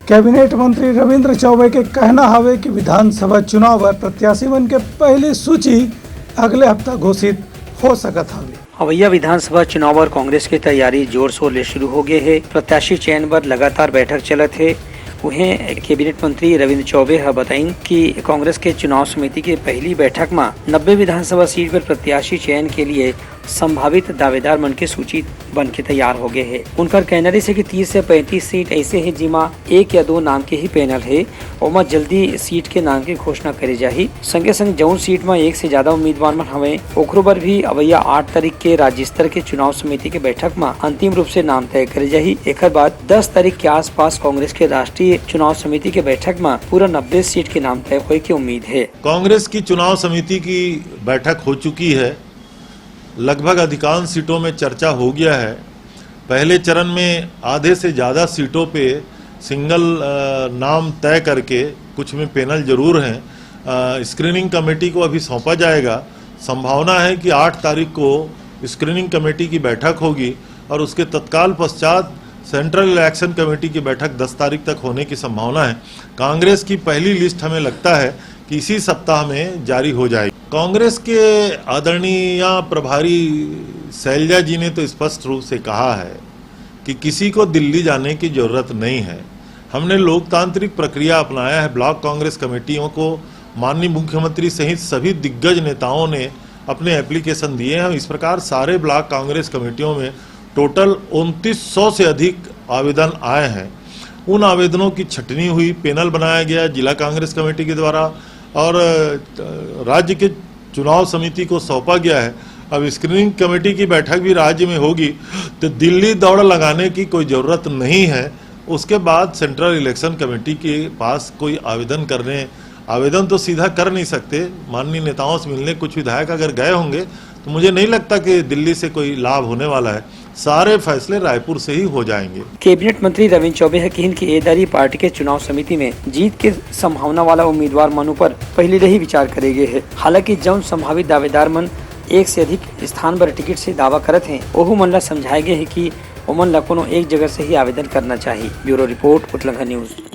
Cabinet मंत्री रविंद्र चौबे के कहना हवे कि विधानसभा चुनाव बर प्रत्याशी मन के पहली सूची अगले हफ्ता घोषित हो सकत हवे। अवैया विधानसभा चुनाव और कांग्रेस की तैयारी जोर शोर ले शुरू हो गए है। प्रत्याशी चयन पर लगातार बैठक चलत है। उन्हें कैबिनेट मंत्री रविंद्र चौबे बताइन कि कांग्रेस के चुनाव समिति की पहली बैठक में 90 विधानसभा सीट पर प्रत्याशी चयन के लिए संभावित दावेदार मन की सूची बन के तैयार हो गए है। उनका कहना है कि 30 से 35 सीट ऐसे है जिमा 1 या 2 नाम के ही पैनल है और जल्दी सीट के नाम की घोषणा करी जाही। संगे संग जौन सीट में 1 से ज्यादा उम्मीदवार मन हवे ओकरो पर भी अवैया 8 तारीख के राज्य स्तर के चुनाव समिति के बैठक में अंतिम रूप से नाम तय करी जाही। एक बाद 10 तारीख के आसपास कांग्रेस के राष्ट्रीय चुनाव समिति के बैठक में पूरा 90 सीट के नाम तय होने की उम्मीद है। कांग्रेस की चुनाव समिति की बैठक हो चुकी है। लगभग अधिकांश सीटों में चर्चा हो गया है। पहले चरण में आधे से ज़्यादा सीटों पे सिंगल नाम तय करके, कुछ में पैनल जरूर हैं, स्क्रीनिंग कमेटी को अभी सौंपा जाएगा। संभावना है कि 8 तारीख को स्क्रीनिंग कमेटी की बैठक होगी और उसके तत्काल पश्चात सेंट्रल इलेक्शन कमेटी की बैठक 10 तारीख तक होने की संभावना है। कांग्रेस की पहली लिस्ट हमें लगता है कि इसी सप्ताह में जारी हो जाएगी। कांग्रेस के आदरणीय प्रभारी शैलजा जी ने तो स्पष्ट रूप से कहा है कि किसी को दिल्ली जाने की जरूरत नहीं है। हमने लोकतांत्रिक प्रक्रिया अपनाया है। ब्लॉक कांग्रेस कमेटियों को माननीय मुख्यमंत्री सहित सभी दिग्गज नेताओं ने अपने एप्लीकेशन दिए हैं। इस प्रकार सारे ब्लॉक कांग्रेस कमेटियों में टोटल 2900 से अधिक आवेदन आए हैं। उन आवेदनों की छटनी हुई, पैनल बनाया गया जिला कांग्रेस कमेटी के द्वारा और राज्य के चुनाव समिति को सौंपा गया है। अब स्क्रीनिंग कमेटी की बैठक भी राज्य में होगी तो दिल्ली दौड़ लगाने की कोई ज़रूरत नहीं है। उसके बाद सेंट्रल इलेक्शन कमेटी के पास कोई आवेदन तो सीधा कर नहीं सकते। माननीय नेताओं से मिलने कुछ विधायक अगर गए होंगे तो मुझे नहीं लगता कि दिल्ली से कोई लाभ होने वाला है। सारे फैसले रायपुर से ही हो जाएंगे। कैबिनेट मंत्री रविंद्र चौबे है कि इनकी एदारी पार्टी के चुनाव समिति में जीत के संभावना वाला उम्मीदवार मनु पर पहले ही विचार करेंगे है। हालांकि जौन संभावित दावेदार मन 1 से अधिक स्थान पर टिकट से दावा करत हैं ओहू मन ला समझाए गए है कि ओमन ला कोनो एक जगह से ही आवेदन करना चाहिए। ब्यूरो रिपोर्ट उतलंघा न्यूज।